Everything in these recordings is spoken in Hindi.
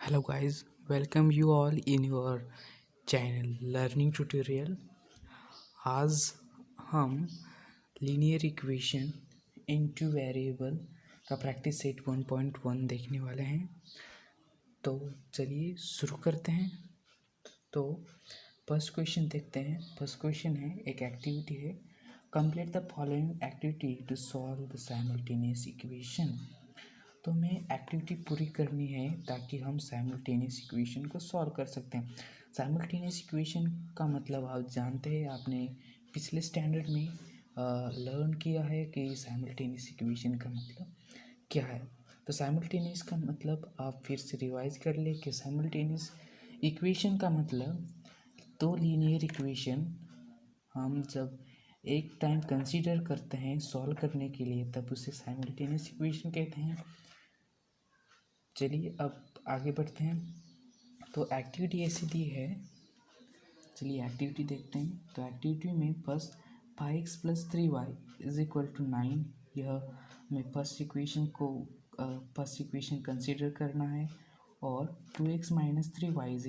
Hello guys, welcome you all in your channel Learning Tutorial। आज हम लीनियर इक्वेशन इनटू वेरिएबल का प्रैक्टिस सेट 1.1 देखने वाले हैं। तो चलिए शुरू करते हैं। तो फर्स्ट क्वेश्चन देखते हैं। फर्स्ट क्वेश्चन है, एक एक्टिविटी है, complete the following activity to solve the simultaneous equation. तो हमें एक्टिविटी पूरी करनी है ताकि हम साइमल्टेनियस इक्वेशन को सॉल्व कर सकते हैं। साइमल्टेनियस इक्वेशन का मतलब आप जानते हैं, आपने पिछले स्टैंडर्ड में लर्न किया है कि साइमल्टेनियस इक्वेशन का मतलब क्या है। तो साइमल्टेनियस का मतलब आप फिर से रिवाइज कर ले कि साइमल्टेनियस इक्वेशन का मतलब दो लीनियर इक्वेशन हम जब एक टाइम कंसीडर करते हैं सॉल्व करने के लिए, तब उसे साइमल्टेनियस इक्वेशन कहते हैं। चलिए अब आगे बढ़ते हैं। तो एक्टिविटी ऐसी दी है, चलिए एक्टिविटी देखते हैं। तो एक्टिविटी में फर्स्ट 5x + 3y = 9, यह हमें फर्स्ट इक्वेशन कंसिडर करना है। और 2x - 3y =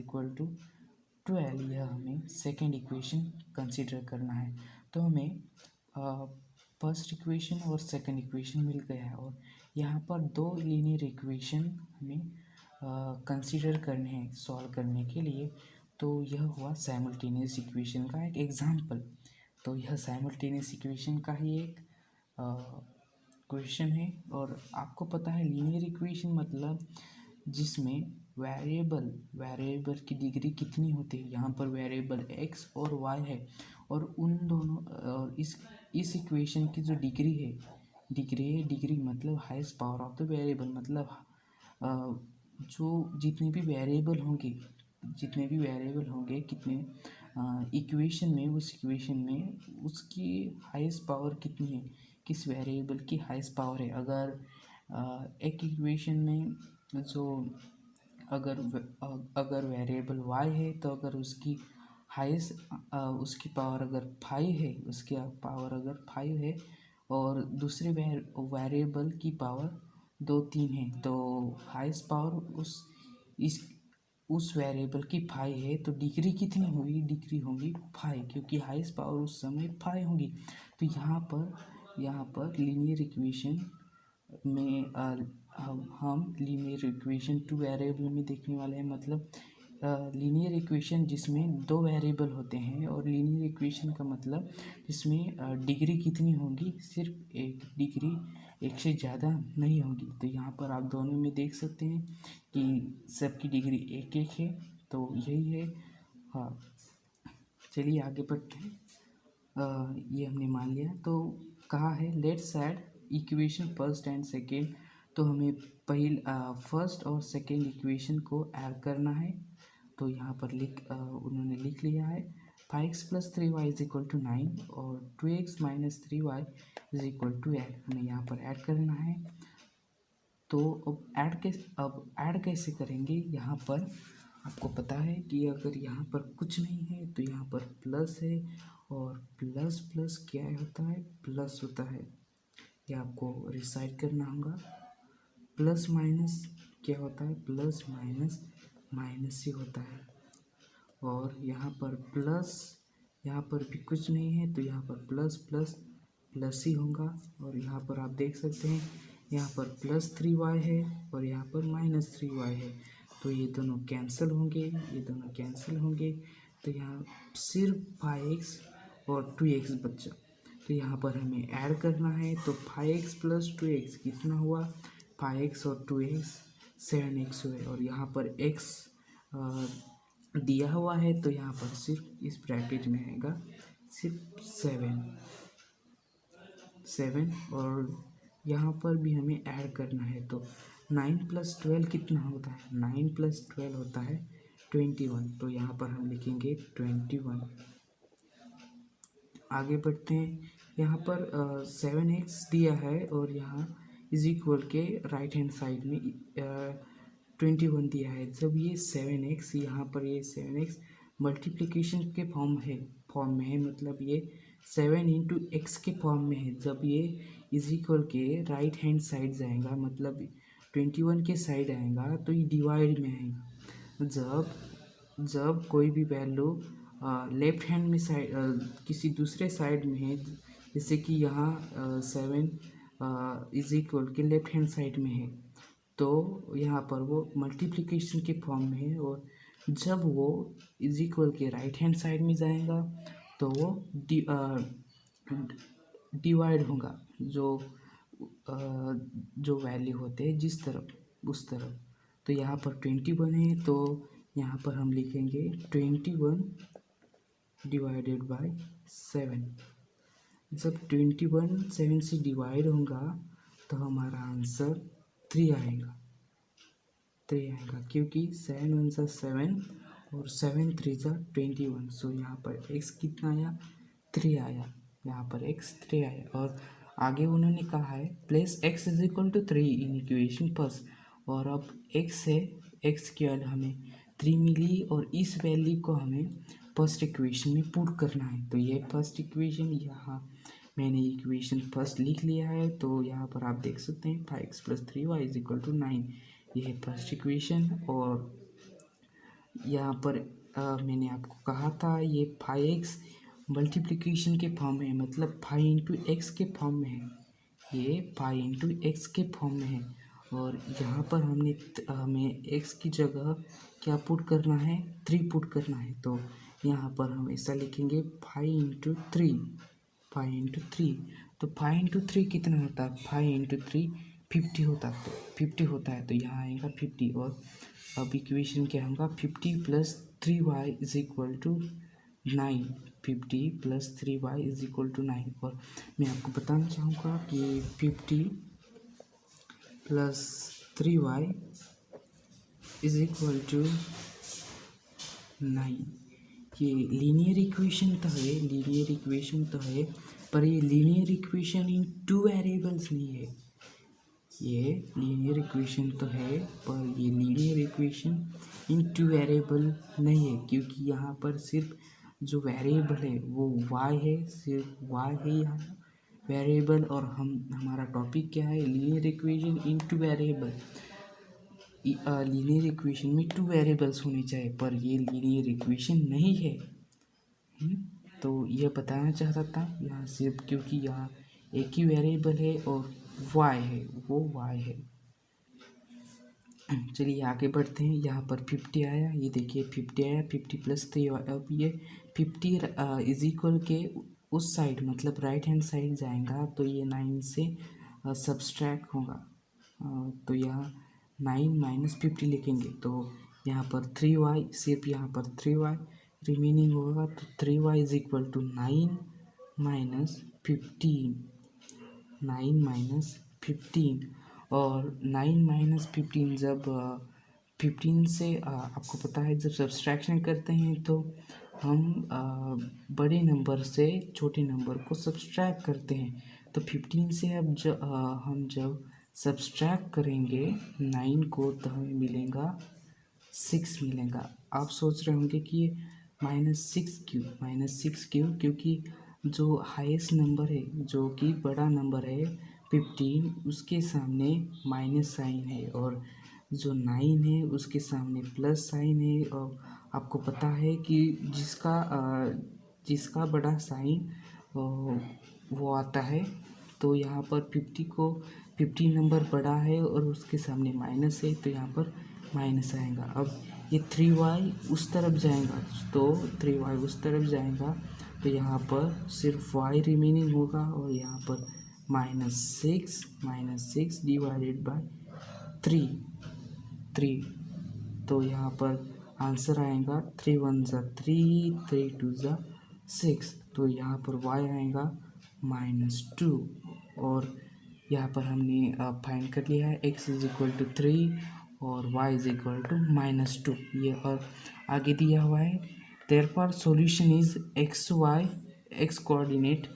12, यह हमें सेकेंड इक्वेशन कंसिडर करना है। तो हमें फर्स्ट इक्वेशन और सेकेंड इक्वेशन मिल गया है और यहाँ पर दो लीनियर इक्वेशन हमें कंसीडर करने हैं सॉल्व करने के लिए। तो यह हुआ साइमल्टेनियस इक्वेशन का एक एग्जांपल। तो यह साइमल्टेनियस इक्वेशन का ही एक क्वेश्चन है। और आपको पता है लीनियर इक्वेशन मतलब जिसमें वेरिएबल की डिग्री कितनी होती है। यहाँ पर वेरिएबल x और y है और उन दोनों और इस इक्वेशन की जो डिग्री मतलब highest power of the variable, मतलब जो जितने भी वेरिएबल होंगे कितने इक्वेशन में, उस इक्वेशन में उसकी हाईएस्ट पावर कितनी है, किस वेरिएबल की हाईएस्ट पावर है। अगर एक इक्वेशन में जो अगर वेरिएबल y है, तो अगर उसकी उसकी पावर अगर 5 है, उसकी पावर अगर 5 है और दूसरे वेरिएबल की पावर 2-3 है, तो हाईएस्ट पावर उस वेरिएबल की 5 है। तो डिग्री कितनी होगी? डिग्री होगी 5, क्योंकि हाईएस्ट पावर उस समय 5 होगी। तो यहाँ पर लीनियर इक्वेशन में हम लीनियर इक्वेशन टू वेरिएबल में देखने वाले हैं। मतलब लीनियर इक्वेशन जिसमें दो वेरिएबल होते हैं, और लीनियर इक्वेशन का मतलब जिसमें डिग्री कितनी होगी, सिर्फ एक डिग्री, एक से ज़्यादा नहीं होगी। तो यहाँ पर आप दोनों में देख सकते हैं कि सबकी डिग्री एक एक है। तो यही है। हाँ, चलिए आगे बढ़ते हैं। ये हमने मान लिया। तो कहा है let's add equation first and second. तो हमें फर्स्ट और सेकेंड इक्वेशन को ऐड करना है। तो यहाँ पर उन्होंने लिख लिया है 5x + 3y = 9 और 2x - 3y = 8। हमें यहाँ पर ऐड करना है। तो अब ऐड कैसे करेंगे? यहाँ पर आपको पता है कि अगर यहाँ पर कुछ नहीं है तो यहाँ पर प्लस है, और प्लस प्लस क्या होता है? प्लस होता है। ये आपको रिसाइट करना होगा। प्लस माइनस क्या होता है? प्लस माइनस माइनस ही होता है। और यहाँ पर प्लस, यहाँ पर भी कुछ नहीं है तो यहाँ पर प्लस प्लस प्लस ही होगा। और यहाँ पर आप देख सकते हैं, यहाँ पर +3y है और यहाँ पर -3y है। तो ये दोनों कैंसिल होंगे, तो यहाँ सिर्फ 5x और 2x बचा। तो यहाँ पर हमें ऐड करना है। तो 5x + 2x कितना हुआ? 5x और 2x 7x हुए। और यहाँ पर x दिया हुआ है, तो यहाँ पर सिर्फ इस ब्रैकेट में आएगा सिर्फ 7। और यहाँ पर भी हमें ऐड करना है। तो 9 + 12 कितना होता है? 9 + 12 होता है 21। तो यहाँ पर हम लिखेंगे 21। आगे बढ़ते हैं। यहाँ पर 7x दिया है और यहाँ इक्वल के राइट हैंड साइड में 21 दिया है। जब ये 7x, यहाँ पर ये 7x मल्टीप्लिकेशन के फॉर्म में है, मतलब ये 7 × x के फॉर्म में है। जब ये इक्वल के राइट हैंड साइड जाएगा, मतलब 21 के साइड आएगा, तो ये डिवाइड में है। जब जब कोई भी वैल्यू लेफ्ट हैंड में साइड किसी दूसरे साइड में है, जैसे कि यहाँ 7 इज इक्वल के लेफ्ट हैंड साइड में है, तो यहाँ पर वो मल्टीप्लिकेशन के फॉर्म में है। और जब वो इज इक्वल के राइट हैंड साइड में जाएगा तो वो डिवाइड होगा। जो वैल्यू होते हैं जिस तरफ उस तरफ। तो यहाँ पर 21 है, तो यहाँ पर हम लिखेंगे 21 डिवाइडेड बाय 7। जब 21 7 से डिवाइड होगा तो हमारा आंसर 3 आएगा। क्योंकि 7 1 सा 7 और 7 3 सा 21। सो यहाँ पर x कितना आया? 3 आया। यहाँ पर x 3 आया। और आगे उन्होंने कहा है place x is equal to 3 in equation first. और अब x है, x की वैल्यू हमें 3 मिली और इस वैल्यू को हमें फर्स्ट इक्वेशन में पुट करना है। तो ये फर्स्ट इक्वेशन, यहाँ मैंने इक्वेशन फर्स्ट लिख लिया है। तो यहाँ पर आप देख सकते हैं 5x + 3y is equal to 9। ये है फर्स्ट इक्वेशन। और यहाँ पर मैंने आपको कहा था ये 5x मल्टीप्लिकेशन के फॉर्म में है, मतलब 5 इंटू एक्स के फॉर्म में है। ये 5 इंटू एक्स के फॉर्म में है। और यहाँ पर हमें x की जगह क्या पुट करना है? 3 पुट करना है। तो यहाँ पर हम ऐसा लिखेंगे 5 इंटू 3, 5 इंटू 3। तो 5 इंटू 3 कितना होता है? 5 इंटू 3 50 होता है। तो 50 होता है, तो यहाँ आएगा 50। और अब इक्वेशन क्या होगा? 50 + 3y is equal to 9। 50 + 3y is equal to 9। और मैं आपको बताना चाहूँगा कि 50 + 3y इज इक्वल टू 9। ये लीनियर इक्वेशन तो है, पर ये लीनियर इक्वेशन इन 2 वेरिएबल्स नहीं है। ये लीनियर इक्वेशन तो है, पर ये लीनियर इक्वेशन इन 2 वेरिएबल नहीं है, क्योंकि यहाँ पर सिर्फ जो वेरिएबल है वो y है, सिर्फ y है यहाँ वेरिएबल। और हमारा टॉपिक क्या है? Linear equation in 2 variable. Linear equation में 2 वेरिएबल्स होने चाहिए, पर ये लीनियर इक्वेशन नहीं है। तो यह बताना चाहता था यहाँ सिर्फ, क्योंकि यहाँ एक ही वेरिएबल है और y है, वो y है। चलिए आगे बढ़ते हैं। यहाँ पर 50 आया, ये देखिए 50 आया, 50 + 3। अब ये 50 इज इक्वल के उस साइड, मतलब राइट हैंड साइड जाएगा, तो ये 9 से सब्सट्रैक्ट होगा। तो यहाँ 9 - 50 लिखेंगे। तो यहाँ पर 3y, सिर्फ यहाँ पर 3y रिमेनिंग होगा। तो 3y इज इक्वल टू 9 - 15। 9 - 15। और 9 - 15 जब 15 से आपको पता है जब सब्सट्रैक्शन करते हैं तो हम बड़े नंबर से छोटे नंबर को सब्सट्रैक्ट करते हैं। तो 15 से अब हम जब सब्सट्रैक्ट करेंगे 9 को, तो हमें मिलेगा 6 मिलेगा। आप सोच रहे होंगे कि ये -6 क्यों? क्योंकि जो हाईएस्ट नंबर है, जो कि बड़ा नंबर है 15, उसके सामने माइनस साइन है, और जो 9 है उसके सामने प्लस साइन है। और आपको पता है कि जिसका बड़ा साइन वो आता है। तो यहाँ पर 50 नंबर बड़ा है और उसके सामने माइनस है, तो यहाँ पर माइनस आएगा। अब ये 3y उस तरफ जाएगा, तो 3y उस तरफ जाएगा, तो यहाँ पर सिर्फ y रिमेनिंग होगा। और यहाँ पर -6 डिवाइडेड बाय 3। तो यहाँ पर आंसर आएगा 3 1 ज़ा 3, 3 2 ज़ा 6। तो यहाँ पर y आएगा -2। और यहाँ पर हमने फाइंड कर लिया है x इज इक्वल टू 3 और y इज इक्वल टू -2। ये और आगे दिया हुआ है therefore solution is x coordinate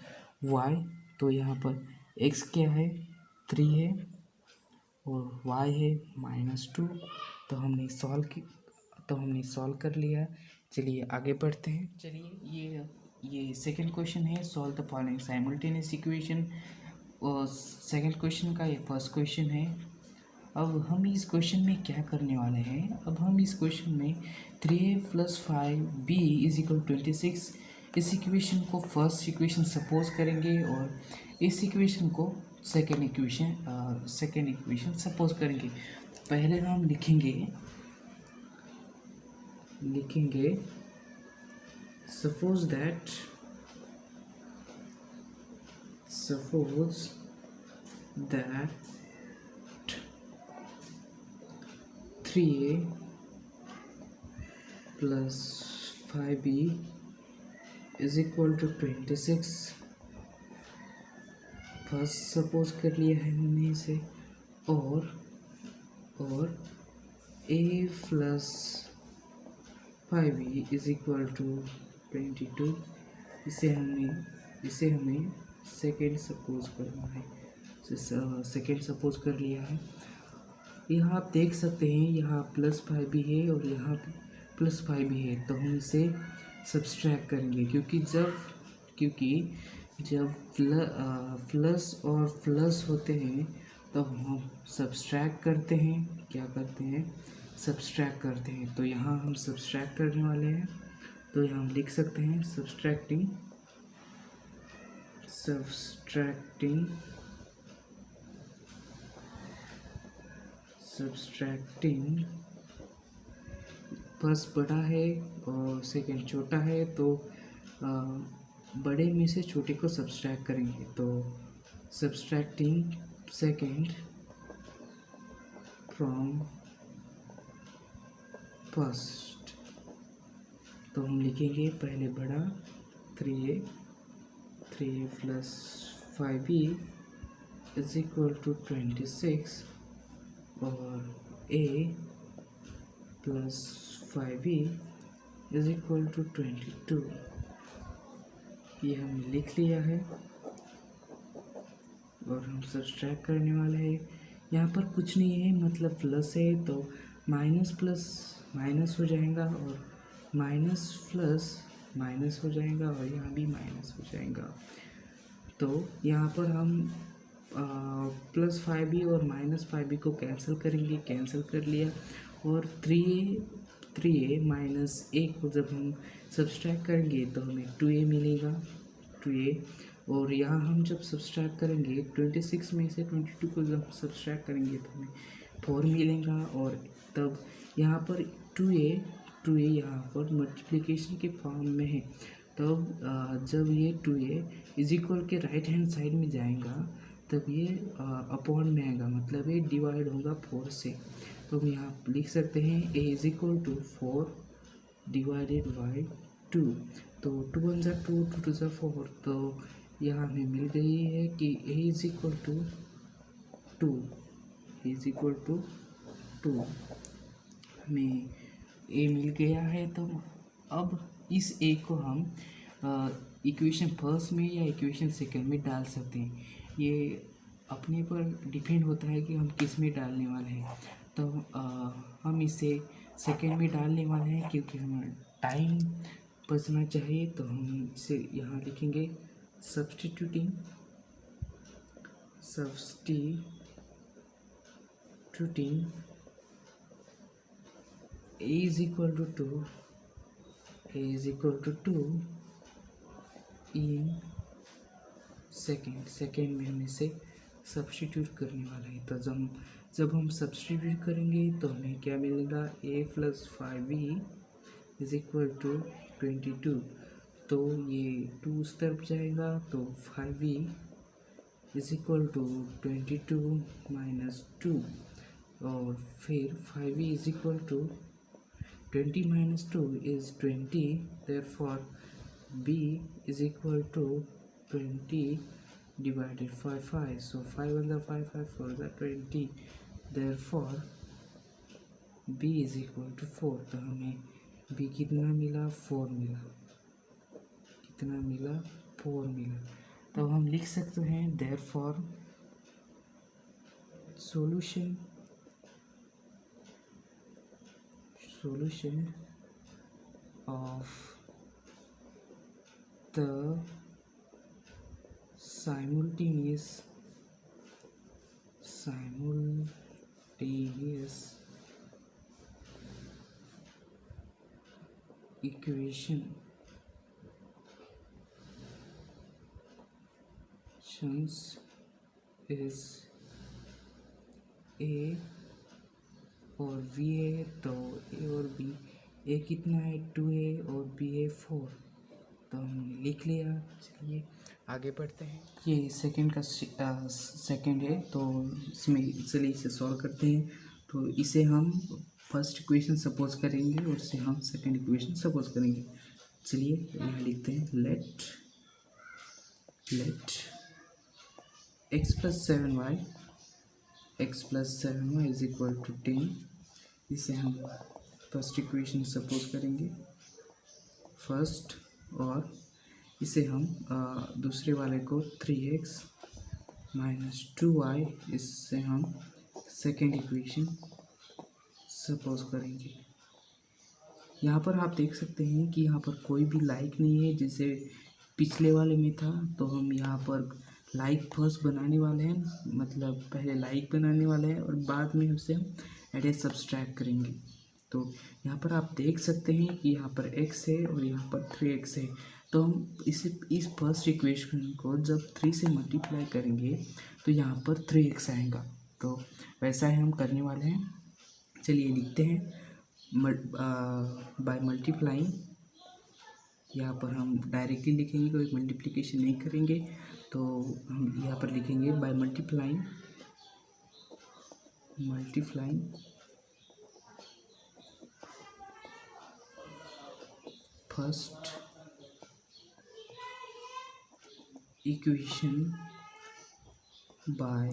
y। तो यहाँ पर x क्या है? 3 है और y है -2। तो हमने सॉल्व कर लिया। चलिए आगे बढ़ते हैं। चलिए ये सेकंड क्वेश्चन है, solve the following simultaneous equation. और सेकंड क्वेश्चन का ये फर्स्ट क्वेश्चन है। अब हम इस क्वेश्चन में क्या करने वाले हैं, अब हम इस क्वेश्चन में 3a + 5b = 26 इस इक्वेशन को फर्स्ट इक्वेशन सपोज करेंगे और इस इक्वेशन को सेकेंड इक्वेशन सपोज करेंगे। पहले हम लिखेंगे suppose that 3a + 5b = 26 first suppose कर लिया है हमने इसे, और a + 5b = 22 इसे हमें सेकेंड सपोज करना है। सेकेंड सपोज कर लिया है। यहाँ आप देख सकते हैं, यहाँ +5b है और यहाँ +5b है, तो हम इसे सब्सट्रैक्ट करेंगे क्योंकि जब प्लस और प्लस होते हैं तो हम सब्सट्रैक्ट करते हैं। क्या करते हैं? सब्सट्रैक्ट करते हैं। तो यहाँ हम सब्सट्रैक्ट करने वाले हैं, तो यहाँ हम लिख सकते हैं सब्सट्रैक्टिंग फर्स्ट बड़ा है और सेकंड छोटा है, तो बड़े में से छोटे को सब्सट्रैक्ट करेंगे। तो सब्सट्रैक्टिंग सेकंड फ्रॉम फर्स्ट, तो हम लिखेंगे पहले बड़ा 3a + 5b = 26 और a + 5b = 22। ये हमने लिख लिया है और हम सब्सट्रैक्ट करने वाले हैं। यहाँ पर कुछ नहीं है, मतलब प्लस है तो माइनस प्लस माइनस हो जाएगा और माइनस प्लस माइनस हो जाएगा और यहाँ भी माइनस हो जाएगा। तो यहाँ पर हम +5b और -5b को कैंसिल करेंगे, कैंसिल कर लिया, और 3a माइनस a को जब हम सब्सट्रैक्ट करेंगे तो हमें 2a मिलेगा, 2a। और यहाँ हम जब सब्सट्रैक्ट करेंगे 26 में से 22 को जब सब्सट्रैक्ट करेंगे तो हमें 4 मिलेगा। और तब यहाँ पर 2a यहाँ पर मल्टीप्लिकेशन के फॉर्म में है, तब जब ये 2a इक्वल के राइट हैंड साइड में जाएगा तब ये अपॉन में आएगा, मतलब ये डिवाइड होगा 4 से। तो हम यहाँ लिख सकते हैं a = 4 डिवाइडेड बाई 2। तो 2 × 2, 2 × 4, तो यहाँ हमें मिल गई है कि a = 2 हमें a मिल गया है। तो अब इस a को हम इक्वेशन फर्स्ट में या इक्वेशन सेकंड में डाल सकते हैं, ये अपने पर डिपेंड होता है कि हम किस में डालने वाले हैं। तो हम इसे सेकंड में डालने वाले हैं क्योंकि हमें टाइम बचना चाहिए। तो हम इसे यहाँ लिखेंगे सब्स्टिट्यूटिंग a = 2 इन सेकेंड में हम इसे सब्स्टिट्यूट करने वाले हैं। तो जब हम सब्स्टिट्यूट करेंगे तो हमें क्या मिलेगा? a + 5b = 22। तो ये 2 उस तरफ जाएगा, तो 5b = 22 - 2, और फिर 5b = 20 - 2 is 20, therefore b = 20 divided by 5, so 5 × 5 5 4 20, therefore b = 4। तो हमें b कितना मिला? 4 मिला। कितना मिला? 4 मिला। तो हम लिख सकते हैं therefore solution of the simultaneous equation is a और v है, तो a और b, a कितना है 2a और b है 4, तो हमने लिख लिया। चलिए आगे बढ़ते हैं। ये सेकंड का सेकंड है, तो इसमें चलिए इसे सॉल्व करते हैं। तो इसे हम फर्स्ट इक्वेशन सपोज करेंगे और इसे हम सेकंड इक्वेशन सपोज करेंगे। चलिए यहाँ लिखते हैं let x plus 7y is equal to 10। इसे हम फर्स्ट इक्वेशन सपोज करेंगे फर्स्ट, और इसे हम दूसरे वाले को 3x माइनस 2y, इससे हम सेकेंड इक्वेशन सपोज करेंगे। यहाँ पर आप देख सकते हैं कि यहाँ पर कोई भी लाइक नहीं है, जैसे पिछले वाले में था। तो हम यहाँ पर लाइक फर्स्ट बनाने वाले हैं, मतलब पहले लाइक बनाने वाले हैं और बाद में उसे हम एडिशन सब्सट्रैक्ट करेंगे। तो यहाँ पर आप देख सकते हैं कि यहाँ पर x है और यहाँ पर 3x है। तो हम इस फर्स्ट इक्वेशन को जब 3 से मल्टीप्लाई करेंगे तो यहाँ पर 3x आएगा। तो वैसा ही हम करने वाले हैं। चलिए लिखते हैं बाय मल्टीप्लाइंग। यहाँ पर हम डायरेक्टली लिखेंगे, कोई मल्टीप्लिकेशन नहीं करेंगे। तो हम यहाँ पर लिखेंगे by multiplying first equation by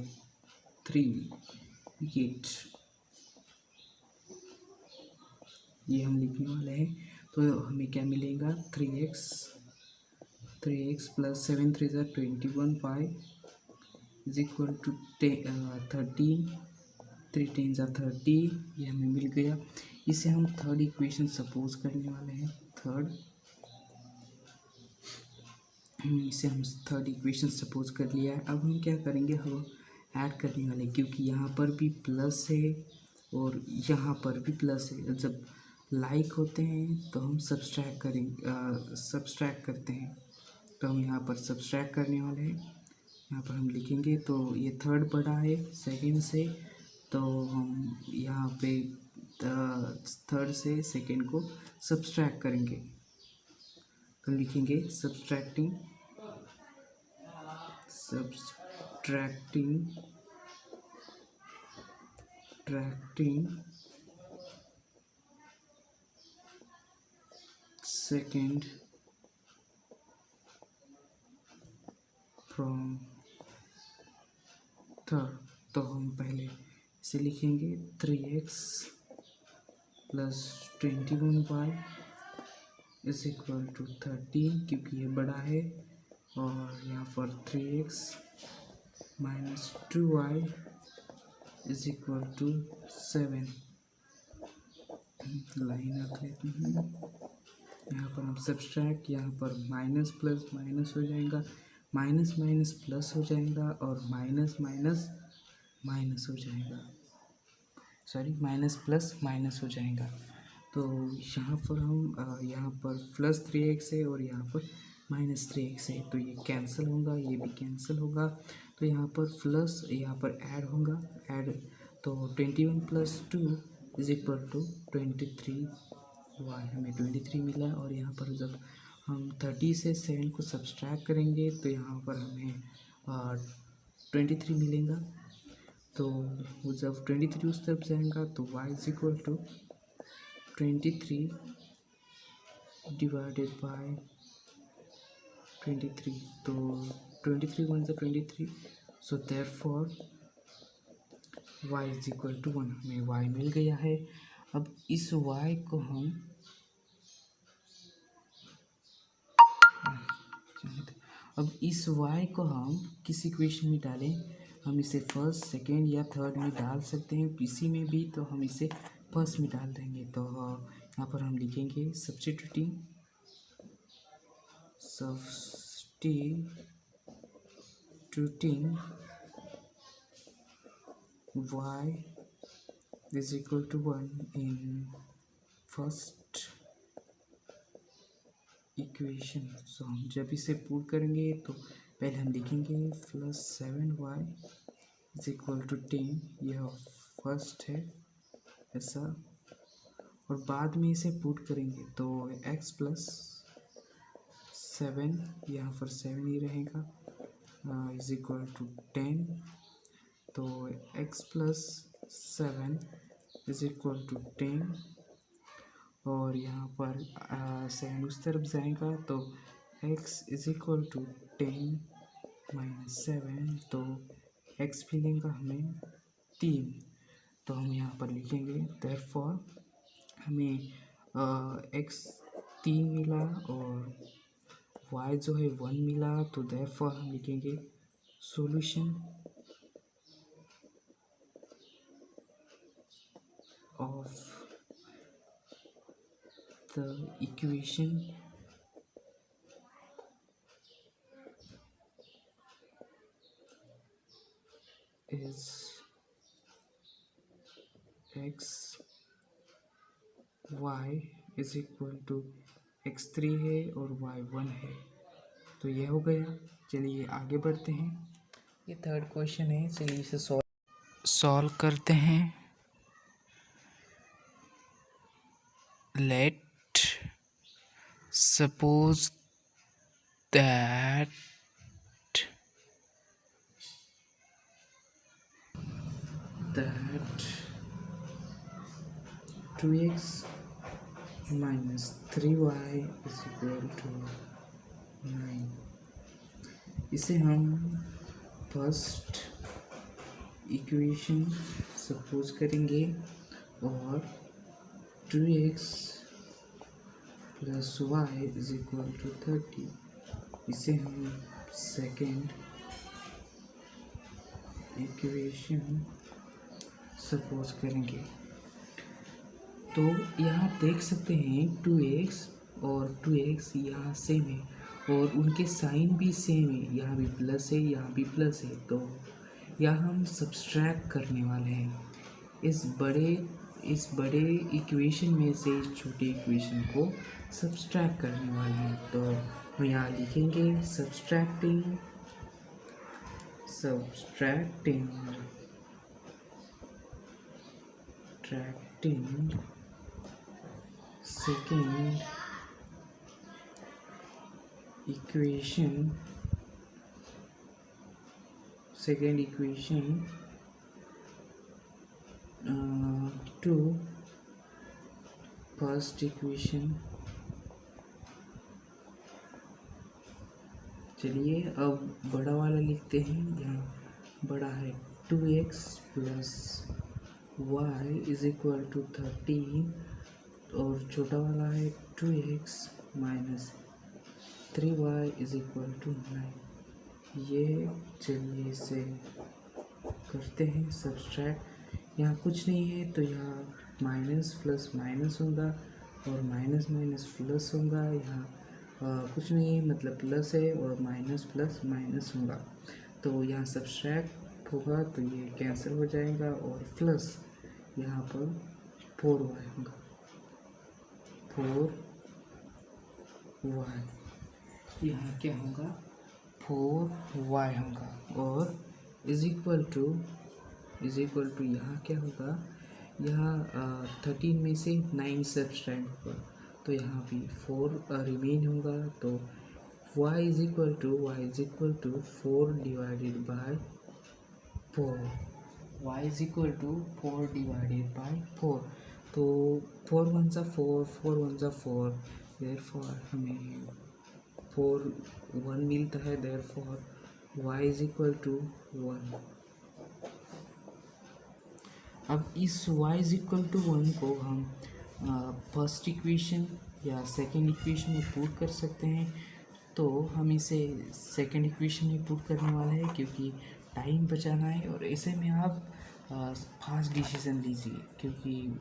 3 get, ये हम लिखने वाले हैं। तो हमें क्या मिलेगा 3x plus 7 3 21 5 is equal to 13, 3 10 30, ये हमें मिल गया। इसे हम थर्ड इक्वेशन सपोज करने वाले हैं। इसे हम थर्ड इक्वेशन सपोज कर लिया है। अब हम क्या करेंगे, हम ऐड करने वाले, क्योंकि यहाँ पर भी प्लस है और यहाँ पर भी प्लस है। जब लाइक होते हैं तो हम सब्सट्रैक्ट करते हैं। तो हम यहाँ पर सब्सट्रैक्ट करने वाले हैं। यहाँ पर हम लिखेंगे, तो ये थर्ड बड़ा है सेकंड से, तो हम यहाँ पे थर्ड से सेकंड को सब्सट्रैक्ट करेंगे। तो लिखेंगे सब्सट्रैक्टिंग सेकंड फ्रॉम थर्ड। तो हम पहले इसे लिखेंगे 3x plus 21y is equal to 13, क्योंकि ये बड़ा है, और यहाँ पर 3x minus 2y is equal to 7। Line रख लेते हैं। यहाँ पर हम सब्सट्रैक्ट, यहाँ पर माइनस प्लस माइनस हो जाएगा, माइनस माइनस प्लस हो जाएगा, और माइनस माइनस माइनस हो जाएगा, सॉरी माइनस प्लस माइनस हो जाएगा। तो यहाँ पर हम यहाँ पर प्लस 3x है और यहाँ पर माइनस 3x है, तो ये कैंसिल होगा, ये भी कैंसिल होगा। तो यहाँ पर प्लस, यहाँ पर ऐड होगा, तो 21 plus 2 is equal to 23y, हमें 23 मिला। और यहाँ पर जब हम 30 से 7 को सब्सट्रैक्ट करेंगे तो यहाँ पर हमें 23 मिलेगा। तो जब 23 उस तरफ जाएगा तो y is equal to 23 divided by 23। तो 23 1 23, so therefore y is equal to 1, हमें y मिल गया है। अब इस y को हम किस इक्वेशन में डालें, हम इसे फर्स्ट सेकेंड या थर्ड में डाल सकते हैं, किसी में भी। तो हम इसे फर्स्ट में डाल देंगे। तो यहाँ पर हम लिखेंगे substituting y is equal to 1 in first equation. So हम जब इसे पुट करेंगे तो पहले हम लिखेंगे +7y इज इक्वल टू 10, यह फर्स्ट है ऐसा, और बाद में इसे पुट करेंगे तो x प्लस 7, यहाँ पर 7 ही रहेगा, इज इक्वल टू 10, तो x plus 7 is equal to 10, और यहाँ पर 7 उस तरफ जाएगा तो x is equal to 10 minus 7, तो x मिलेगा हमें 3, तो हम यहाँ पर लिखेंगे देयरफॉर हमें x 3 मिला और y जो है 1 मिला, तो देयरफॉर हम लिखेंगे solution of the equation is x y is equal to x3 है और y 1 है, तो ये हो गया। चलिए आगे बढ़ते हैं, ये थर्ड क्वेश्चन है, चलिए इसे सॉल्व करते हैं। Let suppose that that 2x minus 3y is equal to 9। इसे हम फर्स्ट इक्वेशन सपोज करेंगे और 2x plus y is equal to 30, इसे हम सेकेंड इक्वेशन सपोज करेंगे। तो यहाँ देख सकते हैं 2x और 2x यहाँ सेम है और उनके साइन भी सेम है, यहाँ भी प्लस है यहाँ भी प्लस है, तो यहाँ हम सब्सट्रैक्ट करने वाले हैं इस बड़े इक्वेशन में से इस छोटे इक्वेशन को सब्सट्रैक्ट करने वाले हैं। तो हम यहाँ लिखेंगे subtracting second equation to first equation। चलिए अब बड़ा वाला लिखते हैं, यहाँ बड़ा है 2x plus y is equal to 13 और छोटा वाला है 2x minus 3y is equal to 9। ये चलिए इसे करते हैं सब्सट्रैक्ट। यहाँ कुछ नहीं है तो यहाँ माइनस प्लस माइनस होगा और माइनस माइनस प्लस होगा, यहाँ कुछ नहीं है मतलब प्लस है और माइनस प्लस माइनस होगा, तो यहाँ सब्सट्रैक्ट होगा तो ये कैंसिल हो जाएगा और प्लस यहाँ पर 4y होगा, 4y यहाँ क्या होगा 4y होगा और इज इक्वल टू यहाँ क्या होगा, यहाँ 13 में से 9 सब्सट्रैक्ट होगा तो यहाँ भी 4 रिमेन होगा, तो y is equal to 4 divided by 4, y is equal to 4 divided by 4, तो 4 1 सा 4, 4 1 सा 4, देयरफॉर हमें 4 1 मिलता है, therefore y is equal to 1। अब इस y इज इक्वल टू 1 को हम फर्स्ट इक्वेशन या सेकेंड इक्वेशन में पुट कर सकते हैं, तो हम इसे सेकेंड इक्वेशन में पुट करने वाले हैं क्योंकि टाइम बचाना है और ऐसे में आप फास्ट डिसीजन लीजिए क्योंकि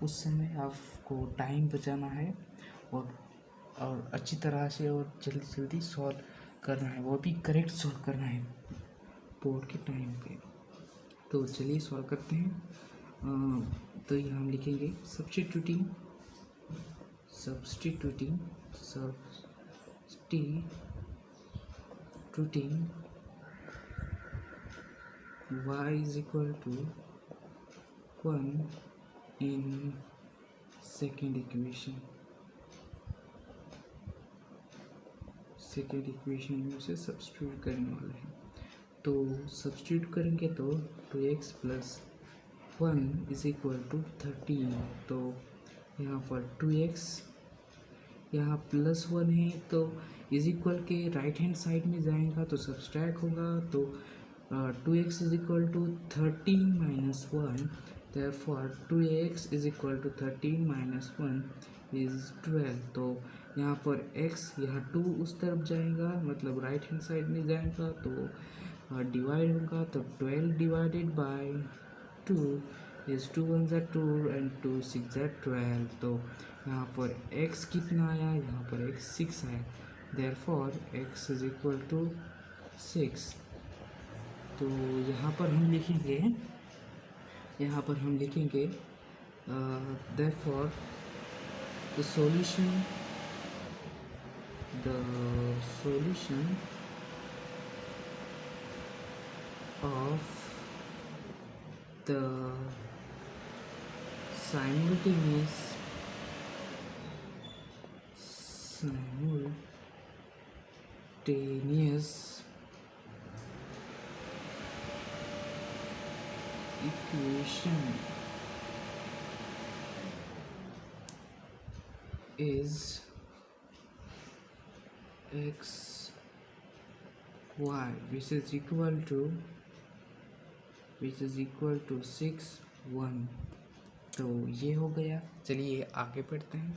उस समय आपको टाइम बचाना है और अच्छी तरह से और जल्दी जल्दी सॉल्व करना है, वो भी करेक्ट सॉल्व करना है बोर्ड के टाइम पे। तो चलिए सॉल्व करते हैं। तो यहाँ हम लिखेंगे substituting y is equal to 1 in second equation में उसे सब्स्टिट्यूट करने वाला है। तो सब्स्टिट्यूट करेंगे तो 2x plus 1 is equal to 13। तो यहाँ पर 2x यहाँ प्लस 1 है तो इज इक्वल के राइट हैंड साइड में जाएगा तो सब्सट्रैक्ट होगा। तो 2x is equal to 13 minus 1, therefore 2x is equal to 13 minus 1 is 12। तो यहाँ पर x यहाँ 2 उस तरफ जाएगा मतलब राइट हैंड साइड में जाएगा तो डिवाइड होगा। तो 12 डिवाइडेड बाय 2 इज 2 1 ज़ा 2 एंड 2 6 ज़ा 12। तो यहाँ पर x कितना आया, यहाँ पर x 6 आया, therefore x is equal to 6। तो यहाँ पर हम लिखेंगे therefore the solution of the simultaneous equation is x y which is equal to 6 1। तो ये हो गया। चलिए आगे बढ़ते हैं।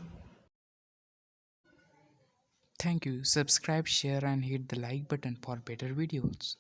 Thank you. Subscribe, share and hit the like button for better videos.